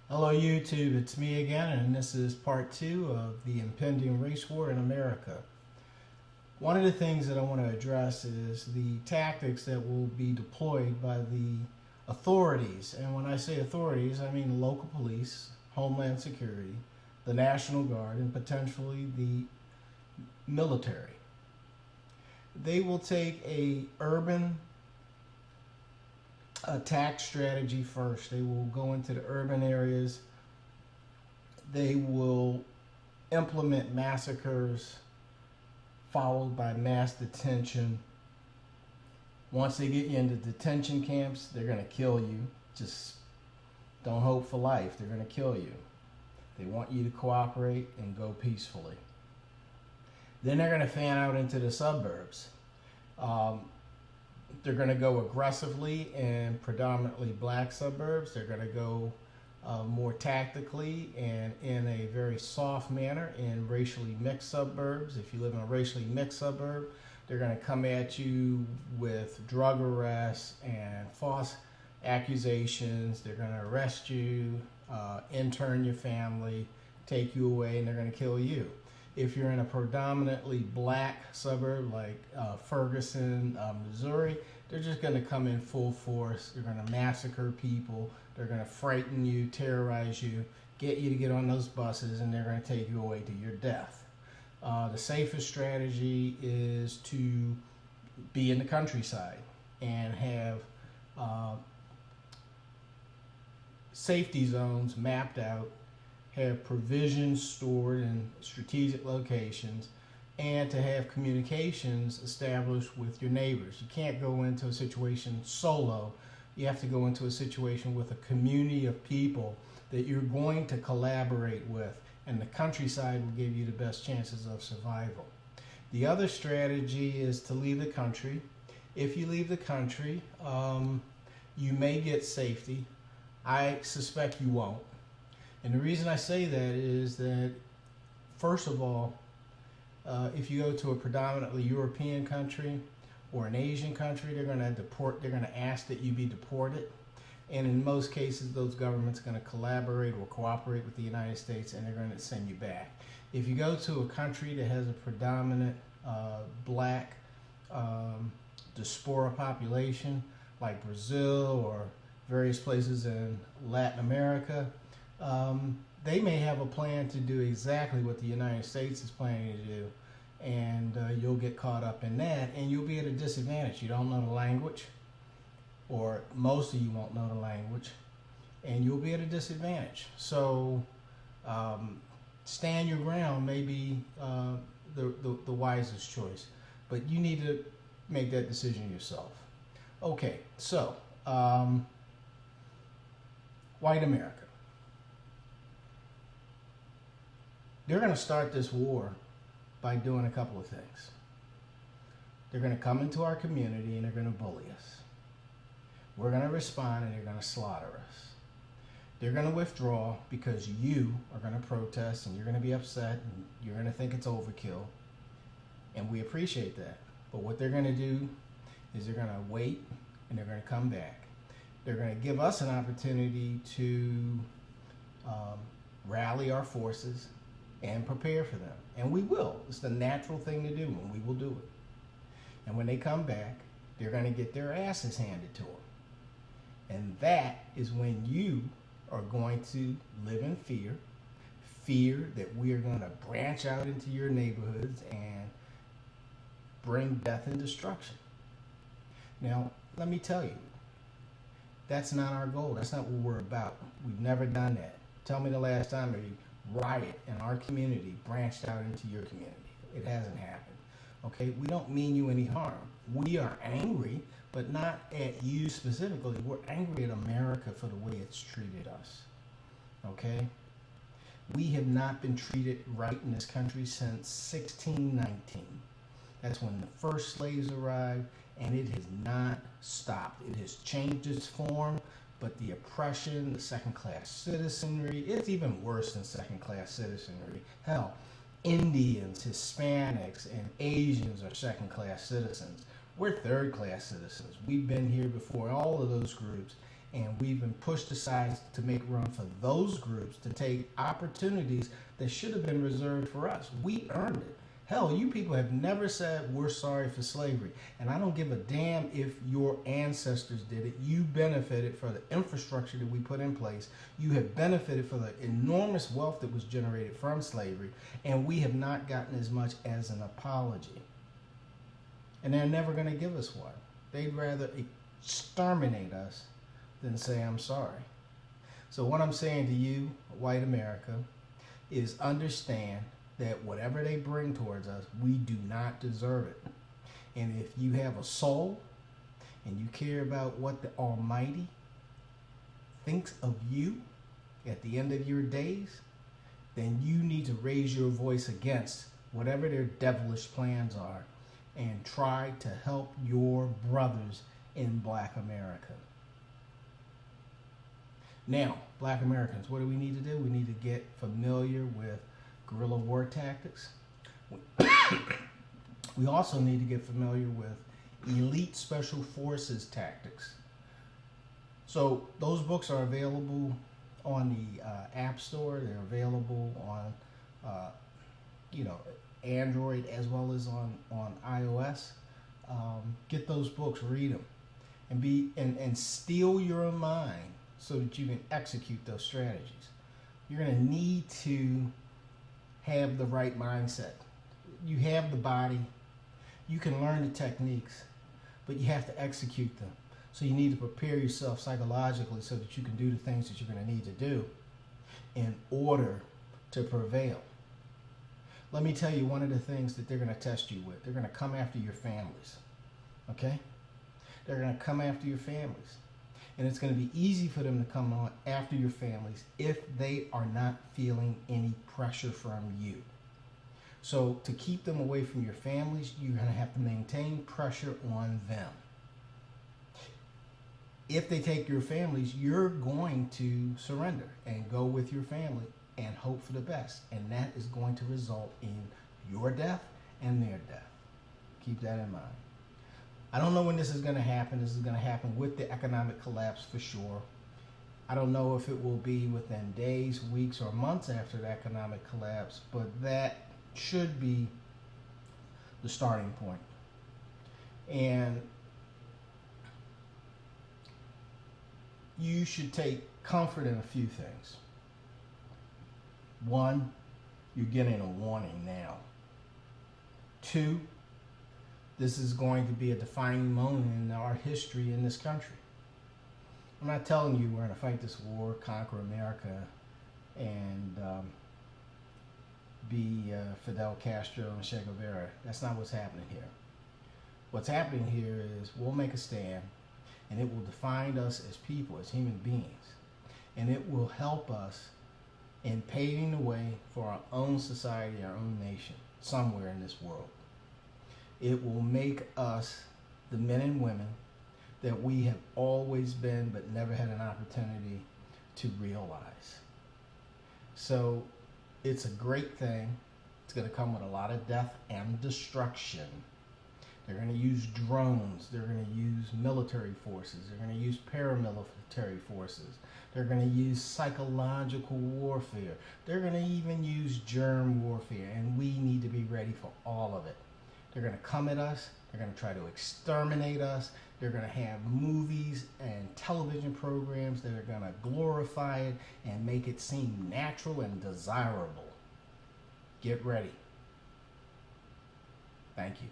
Hello YouTube, it's me again, and this is part 2 of the impending race war in America. One of the things that I want to address is the tactics that will be deployed by the authorities. And when I say authorities, I mean local police, Homeland Security, the National Guard, and potentially the military. They will take a urban attack strategy first. They will go into the urban areas. They will implement massacres followed by mass detention. Once they get you into detention camps, they're going to kill you. Just don't hope for life. They're going to kill you. They want you to cooperate and go peacefully. Then they're going to fan out into the suburbs. They're going to go aggressively in predominantly black suburbs. They're going to go more tactically and in a very soft manner in racially mixed suburbs. If you live in a racially mixed suburb, they're going to come at you with drug arrests and false accusations. They're going to arrest you, intern your family, take you away, and they're going to kill you. If you're in a predominantly black suburb like Ferguson, Missouri, they're just going to come in full force. They're going to massacre people. They're going to frighten you, terrorize you, get you to get on those buses, and they're going to take you away to your death. The safest strategy is to be in the countryside and have safety zones mapped out, have provisions stored in strategic locations, and to have communications established with your neighbors. You can't go into a situation solo. You have to go into a situation with a community of people that you're going to collaborate with, and the countryside will give you the best chances of survival. The other strategy is to leave the country. If you leave the country, you may get safety. I suspect you won't. And the reason I say that is that, first of all, if you go to a predominantly European country or an Asian country, they're going to deport. They're going to ask that you be deported, and in most cases, those governments are going to collaborate or cooperate with the United States, and they're going to send you back. If you go to a country that has a predominant black diaspora population, like Brazil or various places in Latin America, they may have a plan to do exactly what the United States is planning to do, and you'll get caught up in that, and you'll be at a disadvantage. You don't know the language, or most of you won't know the language, and you'll be at a disadvantage. So stand your ground may be the wisest choice, but you need to make that decision yourself. Okay, so white America. They're going to start this war by doing a couple of things. They're going to come into our community and they're going to bully us. We're going to respond and they're going to slaughter us. They're going to withdraw because you are going to protest and you're going to be upset and you're going to think it's overkill. And we appreciate that. But what they're going to do is they're going to wait and they're going to come back. They're going to give us an opportunity to rally our forces and prepare for them. And we will. It's the natural thing to do, and we will do it. And when they come back, they're going to get their asses handed to them. And that is when you are going to live in fear that we are going to branch out into your neighborhoods and bring death and destruction. Now, let me tell you, that's not our goal. That's not what we're about. We've never done that. Tell me the last time a riot in our community branched out into your community. It hasn't happened. Okay, we don't mean you any harm. We are angry, but not at you specifically. We're angry at America for the way it's treated us. Okay? We have not been treated right in this country since 1619. That's when the first slaves arrived, and it has not stopped. It has changed its form, but the oppression, the second-class citizenry, it's even worse than second-class citizenry. Hell, Indians, Hispanics, and Asians are second-class citizens. We're third-class citizens. We've been here before all of those groups, And we've been pushed aside to make room for those groups to take opportunities that should have been reserved for us. We earned it. Hell, you people have never said we're sorry for slavery. And I don't give a damn if your ancestors did it. You benefited for the infrastructure that we put in place. You have benefited for the enormous wealth that was generated from slavery. And we have not gotten as much as an apology. And they're never going to give us one. They'd rather exterminate us than say I'm sorry. So what I'm saying to you, white America, is understand that whatever they bring towards us, we do not deserve it. And if you have a soul and you care about what the Almighty thinks of you at the end of your days, then you need to raise your voice against whatever their devilish plans are and try to help your brothers in Black America. Now, Black Americans, what do we need to do? We need to get familiar with guerrilla war tactics. We also need to get familiar with elite special forces tactics. So those books are available on the App Store. They're available on, Android as well as on iOS. Get those books, read them, and steel your mind so that you can execute those strategies. You're going to need to have the right mindset. You have the body. You can learn the techniques, but you have to execute them. So you need to prepare yourself psychologically so that you can do the things that you're going to need to do in order to prevail. Let me tell you one of the things that they're going to test you with. They're going to come after your families. Okay? They're going to come after your families. And it's going to be easy for them to come on after your families if they are not feeling any pressure from you. So to keep them away from your families, you're going to have to maintain pressure on them. If they take your families, you're going to surrender and go with your family and hope for the best. And that is going to result in your death and their death. Keep that in mind. I don't know when this is going to happen. This is going to happen with the economic collapse for sure. I don't know if it will be within days, weeks, or months after the economic collapse, but that should be the starting point. And you should take comfort in a few things. One, you're getting a warning now. Two, this is going to be a defining moment in our history in this country. I'm not telling you we're going to fight this war, conquer America, and be Fidel Castro and Che Guevara. That's not what's happening here. What's happening here is we'll make a stand, and it will define us as people, as human beings. And it will help us in paving the way for our own society, our own nation, somewhere in this world. It will make us the men and women that we have always been but never had an opportunity to realize. So it's a great thing. It's going to come with a lot of death and destruction. They're going to use drones. They're going to use military forces. They're going to use paramilitary forces. They're going to use psychological warfare. They're going to even use germ warfare, and we need to be ready for all of it. They're going to come at us. They're going to try to exterminate us. They're going to have movies and television programs that are going to glorify it and make it seem natural and desirable. Get ready. Thank you.